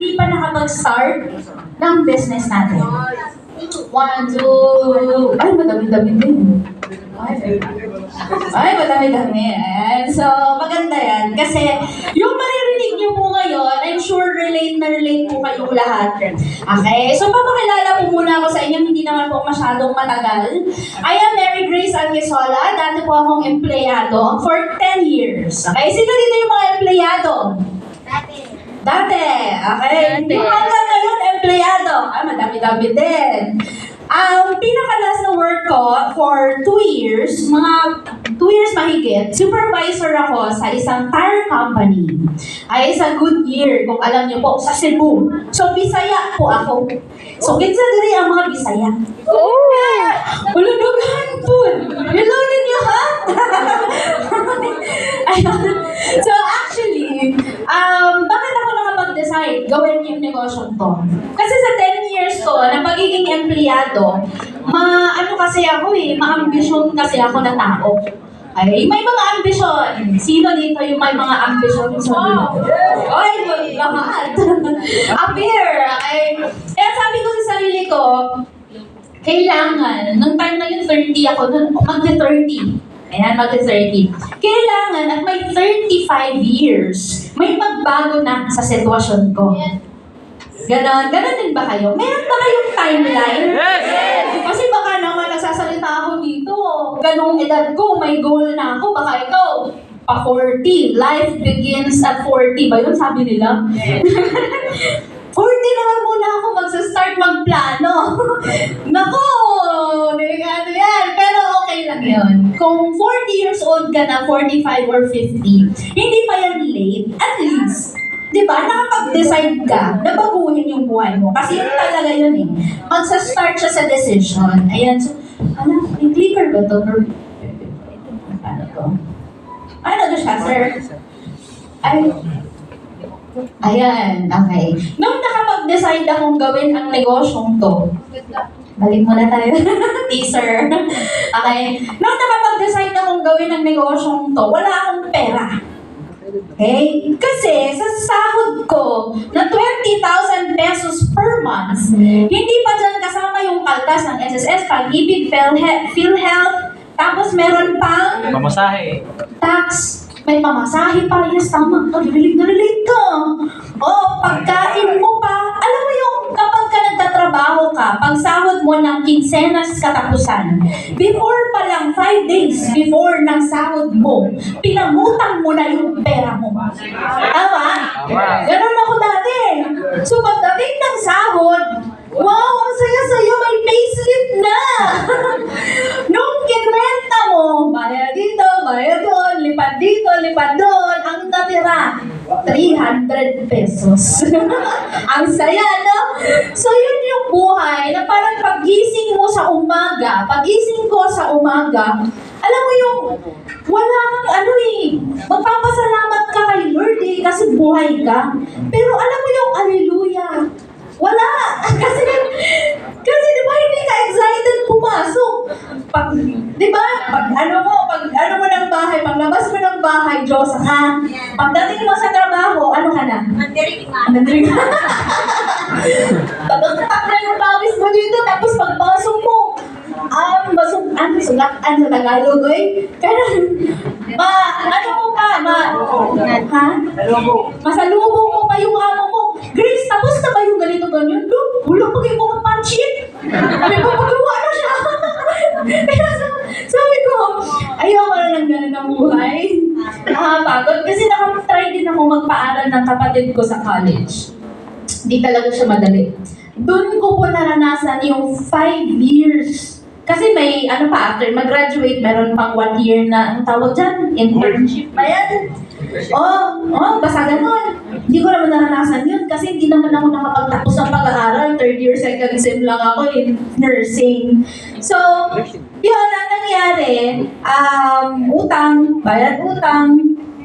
hindi pa nakapag-start ng business natin. 1, 2, ay, madami-dami din. Ay, madami-dami. Ayan. So, maganda yan. Kasi, yung maririnig nyo po ngayon, I'm sure relate na relate po kayong lahat. Okay? So, papakilala po muna ako sa inyo, hindi naman po masyadong matagal. I am Mary Grace Alquesola. Dati po akong empleyado for 10 years. Okay? Sino dito yung mga empleyado? Dati. Okay? Yung hanggang ngayon, empleyado. Ay, madami-dami din. Pinakalas na work ko for 2 years, mga 2 years mahigit, supervisor ako sa isang tire company. Ay, sa Goodyear, kung alam niyo po, sa Cebu. So, Bisaya po ako. So, kinsa diri ang mga Bisaya? Ululugan po. Hello ninyo, ha? Ayun. So, actually, bakit ako nakapag-decide gawin yung negosyo to? Kasi sa 10 years ko na pagiging empleyado, ano kasi ako ma-ambisyon kasi ako na tao. Ay, may mga ambisyon. Sino dito yung may mga ambisyon sa dito? Ay, lahat. Appear. Ay, kaya sabi ko sa sarili ko, kailangan, nung time na yun 30 ako, magte-30. Ayan, magte-30. Kailangan at may 35 years, may magbago na sa sitwasyon ko. Ganon din ba kayo? Meron ba kayong timeline? Yes! Kasi baka naman nagsasalita ako dito. Ganong edad ko, may goal na ako. Baka ikaw, pa 40. Life begins at 40. Ba yun sabi nila? 40 naman muna ako magsa-start magplano. Nako! Delikado yan. Pero okay lang yun. Kung 40 years old ka na, 45 or 50, hindi pa yan late. At least, di ba, nakapag-decide ka na baguhin yung buhay mo. Kasi yun talaga yun Magsa-start siya sa decision. Ayan. So, yung clicker ba to? Ano to? Ano to siya, sir? Ayan, okay. Nung nakapag-decide akong gawin ang negosyong to, balik muna tayo. Teaser. Okay. Nung nakapag-decide akong gawin ang negosyong to, wala akong pera. Okay? Kasi sa sahod ko na 20,000 pesos per month, hindi pa dyan kasama yung kaltas ng SSS, Pag-ibig, PhilHealth, tapos meron pang Mamasahe. tax, may pamasahe pa. Yes, tama. Narilig ka. Pagkain mo pa. Alam mo yung kapag ka nagtatrabaho ka, pag sahod mo ng kinsenas katapusan, before pa lang 5 days before ng sahod mo, pinangutang mo na yung pera mo. Tama? Ganun ako dati. So pagdating ng sahod, wow, ang saya-saya, may payslip na! Nung kinrenta mo, bayad dito, bayad doon, lipad dito, lipad doon, ang natira, 300 pesos. Ang saya, no? So yun yung buhay na parang pagising mo sa umaga, pagising ko sa umaga, alam mo yung wala kang magpapasalamat ka kay Lord kasi buhay ka. Pero alam mo yung alleluia, wala. Kasi di ba hindi ka excited pumasok? Di ba? Pag ano mo ng bahay, paglabas mo ng bahay, Diyos ka. Pagdating mo sa trabaho, ano ka na? Andirig ka. Pagkakatak na yung pawis mo dito, tapos pagpasok mo, sugat sa Tagalog, Kaya, masalubong mo pa yung amo mo. Grace, tapos na ba yung ganito-ganyan? Wala pa kayo mga punch-it. Sabi ko, magawa na siya. Kaya sabi ko, ayoko na ng ganun ang buhay. Nakapagod. Kasi nakapag-try din ako magpaaral ng kapatid ko sa college. Hindi talaga siya madali. Doon ko po naranasan yung 5 years. Kasi may, after mag-graduate, meron pang 1 year na, ang tawag dyan, internship ba yan? Basta ganun. Hindi ko naman naranasan yun kasi hindi naman ako nakapagtapos ng pag-aaral. 3rd year, 2nd sem lang ako in nursing. So, yun, ang nangyari, bayad utang,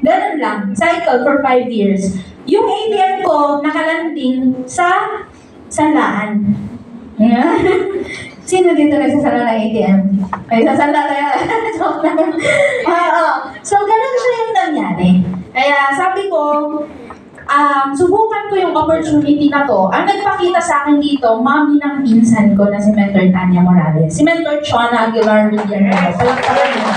ganun lang, cycle for 5 years. Yung ATM ko, nakalanding sa Sanlaan. Sino dito nagsasala ng ATM? Ay, sasala tayo. Joke lang. So, ganun siya yung nangyari. Kaya sabi ko, subukan ko yung opportunity na to. Ang nagpakita sa akin dito, mami ng pinsan ko na si Mentor Tanya Morales. Si Mentor Chona Aguilar Villanueva. Palakpakan mo.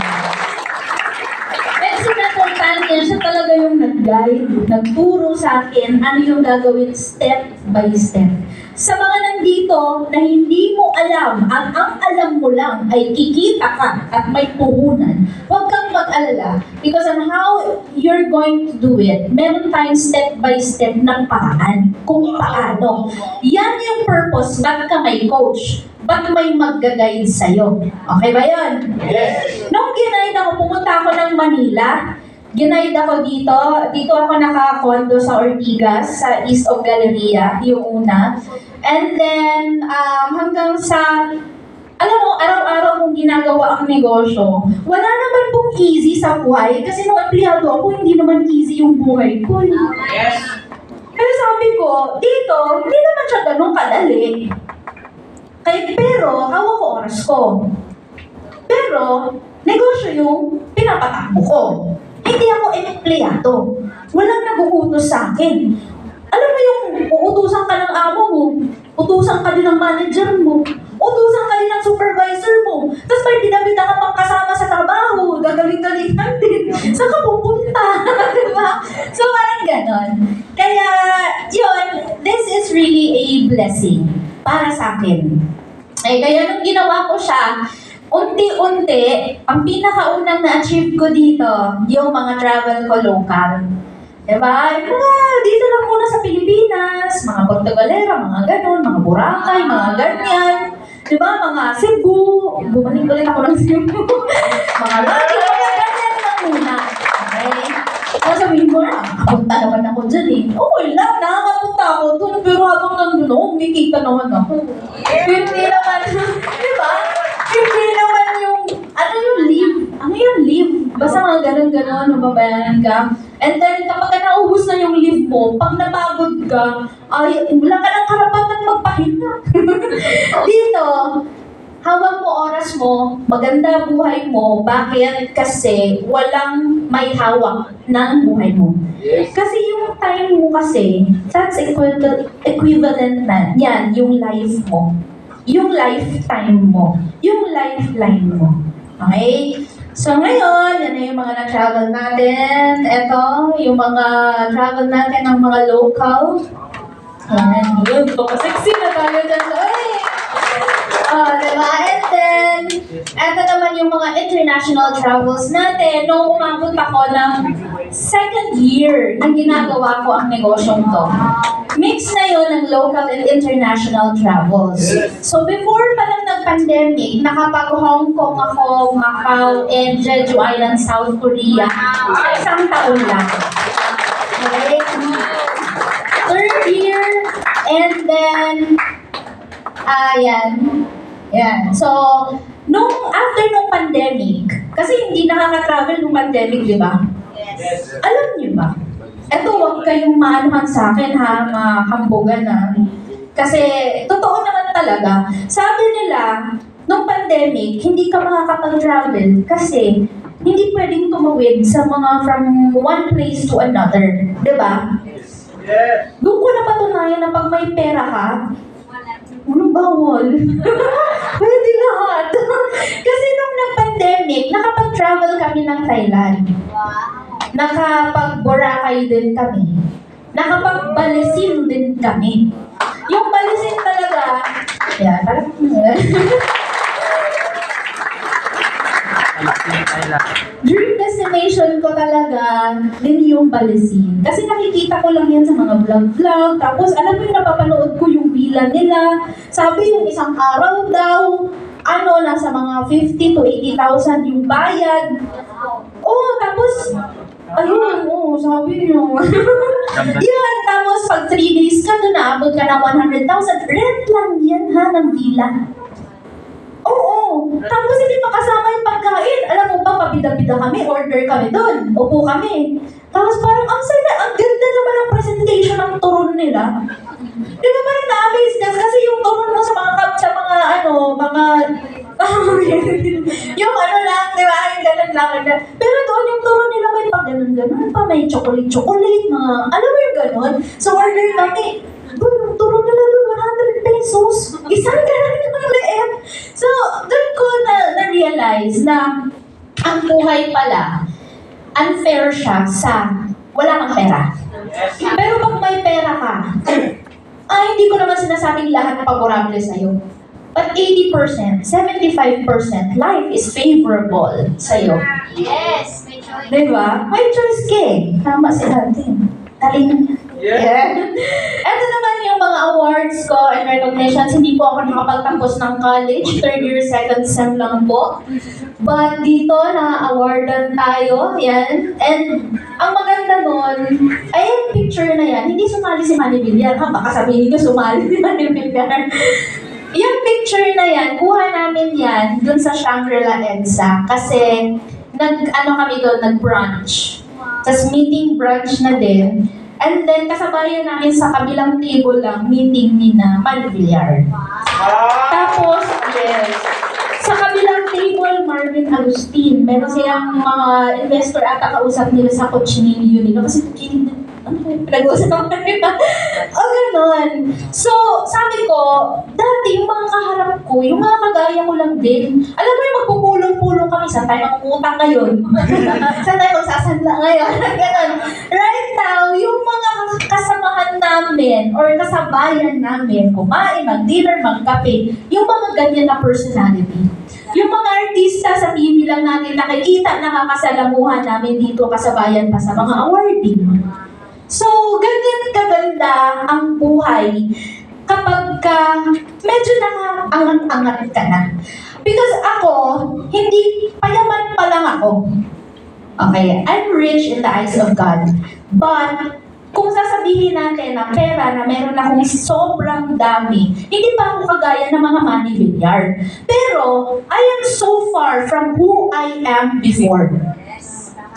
Si Mentor Tanya, siya talaga yung nag-guide, nagturo sa akin ano yung gagawin step by step. Sa mga nandito na hindi mo alam, ang alam mo lang ay kikita ka at may puhunan, huwag kang mag-alala because on how you're going to do it, meron tayong step by step ng paraan kung paano. Yan yung purpose, ba't ka may coach? Ba't may mag-guide sa'yo? Okay ba yan? Yes. Nung ginaid ako, pumunta ako ng Manila. Ginaid ako dito. Dito ako naka-condo sa Ortigas, sa East of Galleria, yung una. And then, hanggang sa, alam mo, araw-araw kong ginagawa ang negosyo. Wala naman pong easy sa buhay. Kasi nung empleyado ako, hindi naman easy yung buhay ko. Yes. Kaya sabi ko, dito, hindi naman siya ganun kadali. Pero, hawak ko oras ko. Pero, negosyo yung pinapatakbo ko. Hindi ako empleyado. Walang nag-uutos sa akin. Alam mo yung uutusan ka ng amo mo, utusan ka din ng manager mo, utusan ka din ng supervisor mo, tapos may bida-bida ka pang kasama sa trabaho, gagaling-galingan din. Saan ka pupunta? Diba? So, parang ganon. Kaya, yun, this is really a blessing para sa akin. Kaya nung ginawa ko siya, unti-unti, ang pinakaunang na-achieve ko dito, yung mga travel ko local. Diba? Dito lang muna sa Pilipinas, mga Portugalera, mga ganon, mga Boracay, mga ganyan. Diba? Mga Cebu, bumalik-balik ako ng Cebu. mga Lagi, mga ganyan lang muna. Okay? So sabihin ko na, punta naman ako dyan eh. Okay lang, nakakapunta ako dun, pero habang nandun ako, kumikita naman ako. Hindi naman, diba? Hindi naman yung, ano yung leave? Ano yung leave? Basta mga ganon-ganon, mababayaran ka. And then, kapag naubos na yung leave mo, pag napagod ka, ay, wala ka ng karapatan magpahinga. Dito, hawak mo oras mo, maganda buhay mo, bakit? Kasi walang may hawak ng buhay mo. Yes. Kasi yung time mo kasi, that's equivalent na yan, yung life mo. Yung lifetime mo. Yung lifeline mo. Okay? So ngayon, yan na yung mga na-travel natin. Ito, yung mga travel natin ng mga local. Ayan, yun. Sexy na tayo dyan. Diba? And then, ito naman yung mga international travels natin. Nung umabot ako ng second year na ginagawa ko ang negosyong to. Mix na yun ng local and international travels. So before pa lang nag-pandemic, nakapag-Hong Kong ako, Macau, and Jeju Island, South Korea. Isang taon lang. Okay? Third year, and then, yan. So, after nung pandemic, kasi hindi nakaka-travel nung pandemic, di ba? Yes. Alam niyo ba? Eto, huwag kayong maanuhan sa akin ha, mahambugan na. Kasi, totoo naman talaga. Sabi nila, nung pandemic, hindi ka makakapag-travel kasi hindi pwedeng tumawid sa mga from one place to another. Di ba? Yes. Doon ko napatunayan na pag may pera ka, bawal. Pwede lahat. Kasi nung nag-pandemic, nakapag-travel kami ng Thailand. Nakapag-Boracay din kami. Nakapag-Balesin din kami. Yung Balesin talaga, parang dream destination ko talaga din yung Balesin. Kasi nakikita ko lang yan sa mga vlog-vlog. Tapos alam mo yung napapanood ko yung villa nila. Sabi yung isang araw daw, nasa mga 50 to 80,000 yung bayad. Tapos, sabi nyo. Yan, tapos pag 3 days ka doon, naabot ka ng 100,000. Rent lang yan ha, ng villa. Tapos hindi pa kasama yung pagkain. Alam mo ba, pabida-bida kami, order kami doon. Upo kami. Tapos parang, ang ganda naman ang presentation ng turon nila. Di ba parang na-amaze ka? Kasi yung turon mo sa mga Yung ano lang, di ba? Yung ganun lang. Pero doon yung turo nila may pa ganun-ganun pa, may chocolate, mga, alam mo yung ganun? So order kami, doon yung turo nila doon, 100 pesos. Isang ganun yung liit. So, doon ko na-realize na ang buhay pala, unfair siya sa wala kang pera. Yes. Pero pag may pera ka, hindi ko naman sinasabing lahat favorable sa'yo. But 80%, 75%, life is favorable sa'yo. Yes, may choice. Diba? May choice ka eh. Tama si atin. Taling. Yes. Yeah. Ito naman yung mga awards ko and recognitions. Hindi po ako nakapagtapos ng college. Third year, second sem lang po. But dito, na-awardan tayo. Yan. And ang maganda nun, ay yung picture na yan, hindi sumali si Manny Villar. Baka sabihin ko sumali si Manny Villar. Yung picture na yan, kuha namin yan dun sa Shangri-La EDSA. Kasi, kami doon, nag-brunch. Tapos meeting brunch na din. And then, kasabayan namin sa kabilang table lang, meeting ni na Manny Villar. Tapos, yes, sa kabilang table, Marvin Agustin. Meron silang mga investor ata kausap nila sa Cochinillo nila. Kasi pinag-uusapan nila. O ganon. So, sabi ko, dati yung mga kaharap ko, yung mga kagaya ko lang din. Alam mo yung magpupulong-pulong kami, saan tayo mangungutang ngayon? Saan tayo magsasadla ngayon? Ganon. Right now, yung mga kasamahan namin or kasabayan namin, kumain, mag-dinner, mag-kape, yung mga ganyan na personality. Yung mga artista sa TV lang natin nakikita, nakakasalamuhan namin dito kasabayan pa sa mga awarding. So, ganyan kaganda ang buhay kapag medyo nakaangat-angat ka na. Because ako, hindi payaman pa lang ako. Okay, I'm rich in the eyes of God. But, kung sasabihin natin na pera na meron akong sobrang dami, hindi pa ako kagaya ng mga Manny Villar. Pero, I am so far from who I am before.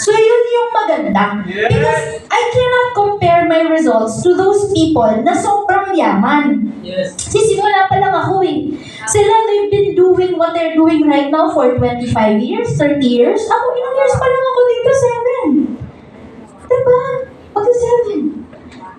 So, yun yung maganda. Because I cannot compare my results to those people na sobrang yaman. Yes. Sisimula pa lang ako eh. Sila, they've been doing what they're doing right now for 25 years, 30 years. Ako, ilang years pa lang ako dito, 7. Diba? Mag-7.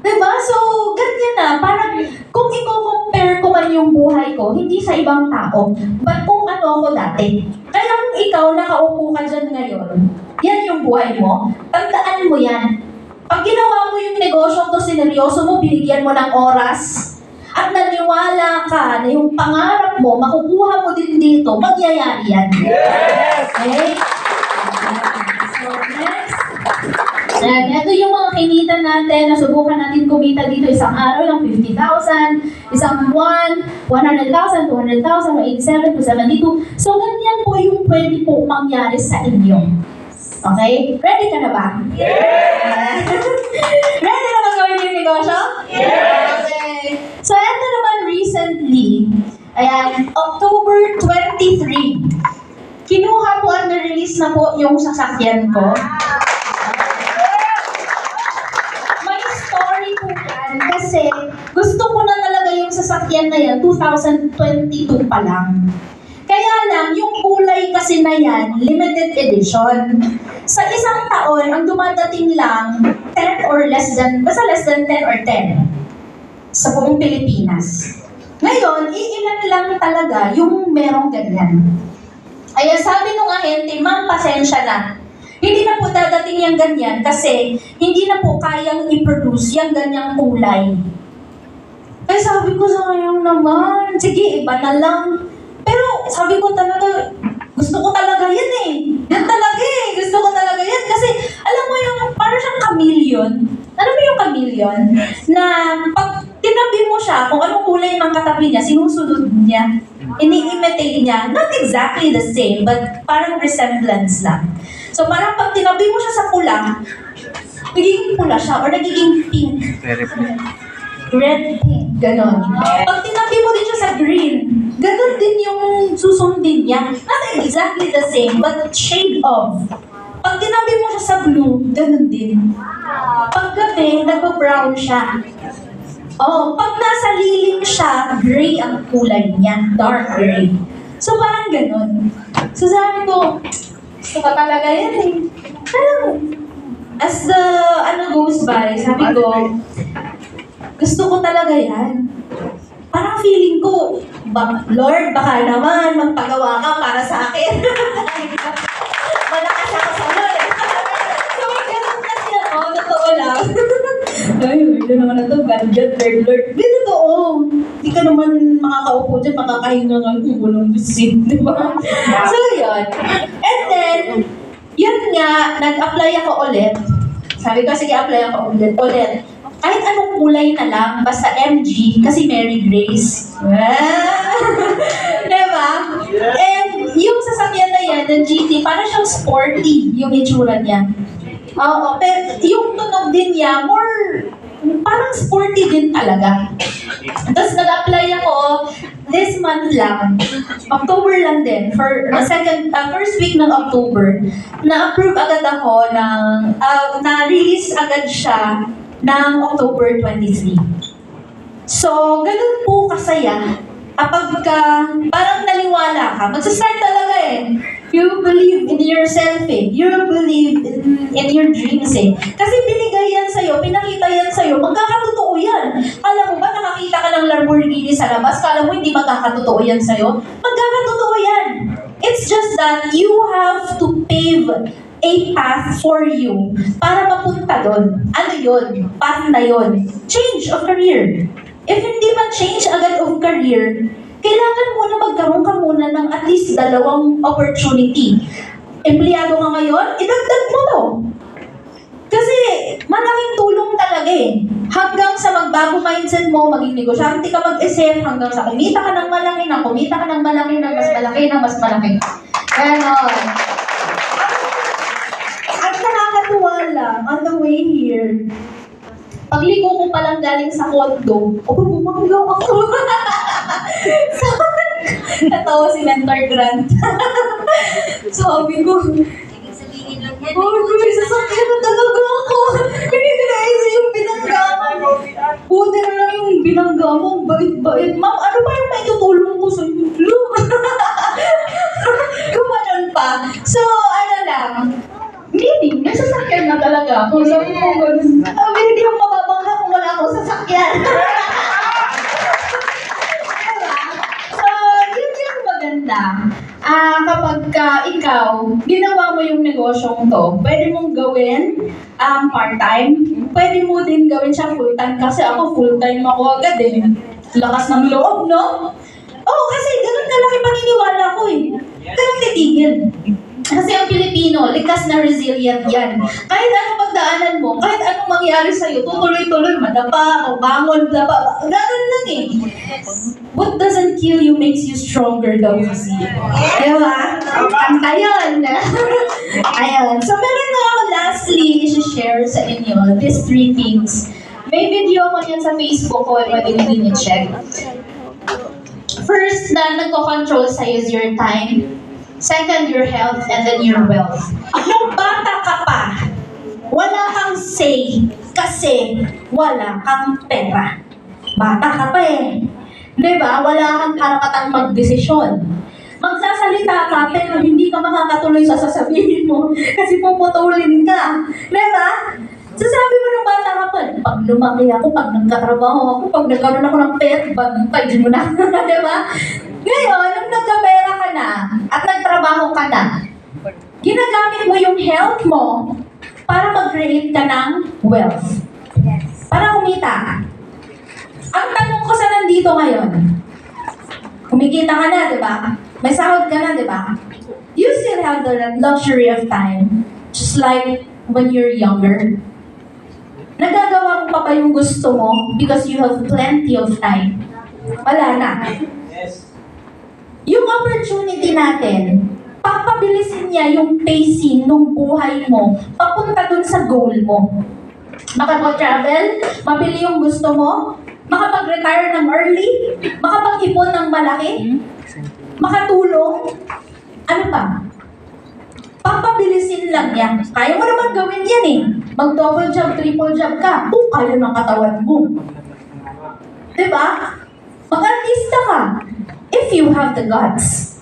Diba? So, ganyan na. Parang, kung i-compare ko man yung buhay ko, hindi sa ibang tao, but kung ano ako dati. Kaya kung ikaw nakaupo ka dyan ngayon, yan yung buhay mo, tandaan mo yan. Pag ginawa mo yung negosyo to, sineryoso mo, binigyan mo ng oras, at naniwala ka na yung pangarap mo, makukuha mo din dito, magyayari yan. Yes. Okay? So, next. Yan, ito yung mga kinita natin, nasubukan natin kumita dito isang araw lang 50,000, isang buwan, 100,000, 200,000, 87 to 72. So, ganyan po yung pwede po mangyari sa inyo. Okay? Ready ka na ba? Yes. Ready na ba gawin yung negosyo? Yes. Okay. So, ito naman recently, ayan, October 23, kinuha po at na-release na po yung sasakyan ko. May story po yan kasi gusto ko na talaga yung sasakyan na yan 2022 pa lang. Kaya lang, yung kulay kasi na yan, limited edition. Sa isang taon, ang dumadating lang 10 or less than 10 or 10 sa buong Pilipinas. Ngayon, iilan lang talaga yung merong ganyan. Kaya sabi nung ahente, ma'am, pasensya na. Hindi na po dadating yung ganyan kasi hindi na po kayang i-produce yung ganyang kulay. Kaya sabi ko sa kanyang naman, sige, iba na lang. Pero sabi ko talaga, gusto ko talaga yan eh. Yan talaga eh. Gusto ko talaga yan. Kasi alam mo yung, parang siyang chameleon. Alam mo yung chameleon? Na pag tinabi mo siya, kung anong kulay ng katabi niya, sinusunod niya. Ini-imitate niya. Not exactly the same, but parang resemblance lang. So parang pag tinabi mo siya sa pula, nagiging pula siya or nagiging pink. Red, pink, ganon. Pag tinabi mo din siya sa green, ganon din yung susundin niya. Not exactly the same, but shade of. Pag tinabi mo siya sa blue, ganon din. Pag gabi, nagpa-brown siya. Oh, pag nasa lilim siya, gray ang kulay niya, dark gray. So parang ganun. So sabi ko, gusto ka talaga yan eh. Parang, as the goes by, sabi ko, gusto ko talaga yan. Parang feeling ko, Lord, baka naman magpagawa ka para sa akin. Malakas ako sa Lord. So, ganun kasi ako, totoo lang. Ay, ito naman na to, God, Lord. Di totoo. Di ka naman makakaupo dyan, makakahinga ngayon, walang bisit, di ba? So, yun. And then, yun nga, nag-apply ako ulit. Sabi ko, sige, apply ako ulit. Kahit anong kulay na lang, basta MG, kasi Mary Grace. Diba? And yung sasakyan na yan, ng GT, parang siyang sporty, yung itsura niya. Oo, pero yung tunog din niya, parang sporty din talaga. Tapos nag-apply ako this month lang, October lang din, for first week ng October, na-approve agad ako na-release agad siya ng October 23. So, ganun po kasaya. Kapag parang naniwala ka, magsastart talaga eh. You believe in yourself eh. You believe in your dreams eh. Kasi binigay yan sa'yo, pinakita yan sa'yo, magkakatotoo yan. Alam mo ba, nakakita ka ng Lamborghini sa labas, kala mo hindi magkakatotoo yan sa'yo? Magkakatotoo yan. It's just that you have to pave a path for you para mapunta doon. Ano yun? Path na yun. Change of career. If hindi man change agad of career, kailangan muna magkaroon ka muna ng at least 2 opportunity. Empleyado ka ngayon, idagdag mo to. Kasi malaking tulong talaga eh. Hanggang sa magbago mindset mo, maging negosyante ka mag-isip, hanggang sa kumita ka ng malaki, kumita ka ng malaki, ng mas malaki, ng mas malaki. Ganon. At nakakatuwa lang, on the way here, pagligo ko palang galing sa condo, bumagaw ako. So, natawa si Mentor Grant. Sabi ko, Ibig sabihin lang yan. may sasakyan na talaga ako. Hindi ko naisip yung binangga mo. Buti na lang yung binangga mo. Bait-bait. Ma'am, ano ba yung may tutulong ko sa inyo? Kumanon pa. So, ano lang, meaning, may sasakyan na talaga ako. Sabi ko, hindi yung mababangga kung wala akong sasakyan. So, yun yung maganda. Kapag ikaw, ginawa mo yung negosyong to, pwede mong gawin part-time, pwede mo din gawin siya full-time kasi ako full-time ako agad eh. Lakas ng loob, no? Oo, kasi ganun kalaki paniniwala ko eh. Kaya titigil. Kasi ang Pilipino, likas na resilient yan. Kahit anong pagdaanan mo, kahit anong mangyari sa'yo, tutuloy-tuloy, madapa, mabangon, dapa, ganun lang eh. What doesn't kill you makes you stronger daw kasi. Diba? Ayun. Ayun. So, meron na ako lastly i-share sa inyo, these 3 things. May video ko yan sa Facebook ko, pwede nyo din i-check. First, na nagko-control sa'yo is your time. Second, your health, and then your wealth. Nung bata ka pa, wala kang say kasi wala kang pera. Bata ka pa eh. Diba? Wala kang karapatang magdesisyon. Magsasalita ka pero hindi ka makakatuloy sa sasabihin mo kasi puputulin ka. Diba? Sasabi mo ng bata ka pa, pag lumaki ako, pag nagkatrabaho ako, pag nagkaroon ako ng pet, pwede mo na. Diba? Ngayon, nung nagkapera ka na at nagtrabaho ka na, ginagamit mo yung health mo para mag-create ka ng wealth. Para kumita. Ang tanong ko sa nandito ngayon, kumikita ka na, di ba? May sahod ka na, di ba? You still have the luxury of time, just like when you're younger. Nagagawa mo pa ba yung gusto mo because you have plenty of time? Wala na. Yung opportunity natin, papabilisin niya yung pacing ng buhay mo papunta dun sa goal mo. Makapag-travel, mabili yung gusto mo, makapag-retire ng early, makapag-ipon ng malaki, makatulong, ano pa? Papabilisin lang yan. Kaya mo naman gawin yan eh. Mag-double job, triple job ka, kaya ng katawan mo. Diba? Mag-artista ka. If you have the guts.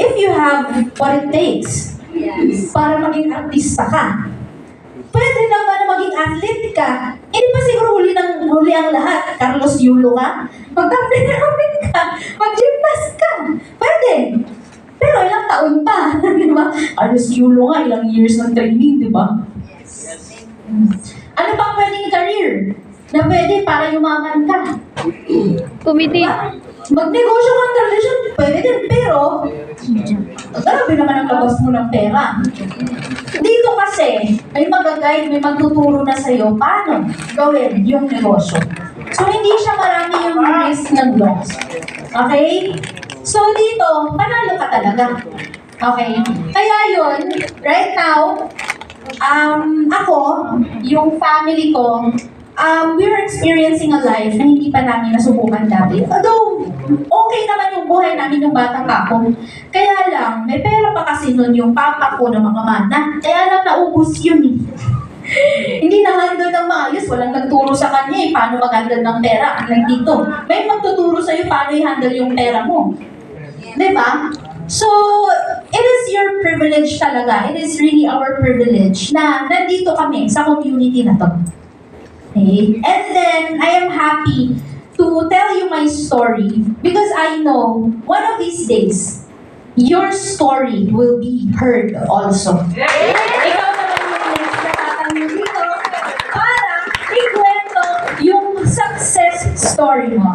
if you have what it takes Yes. para maging artista ka, pwede naman na maging athlete ka. Hindi pa siguro huli ang lahat. Carlos Yulo ka, mag-amping ka, mag-gymnast ka. Pwede. Pero ilang taon pa, di ba? Carlos Yulo nga, ilang years ng training, di ba? Yes. Ano pang pwedeng career na pwede para yumaman ka? Committee. Diba? Magnegosyo ka ng television, pwede din, pero grabe naman ang labas mo ng pera. Dito kasi, may mag-guide, may magtuturo na sa'yo paano gawin yung negosyo. So, hindi siya marami yung risk ng loss. Okay? So, dito, panalo ka talaga. Okay? Kaya yun, right now, ako, yung family ko, we're experiencing a life na hindi pa namin nasubukan dati. Although, okay naman yung buhay namin nung batang ako. Kaya lang, may pera pa kasi nun yung papa ko ng mga mana. Kaya lang naubos yun eh. Hindi na-handle ng maayos. Walang nagturo sa kanya eh, paano mag-handle ng pera. Unlike dito, may magtuturo sa'yo paano i-handle yung pera mo. Diba? So, it is your privilege talaga. It is really our privilege na nandito kami sa community na to. Okay? And then, I am happy to tell you my story because I know one of these days, your story will be heard also. Ikaw naman yung next na tatanong dito para ikwento yung success story mo.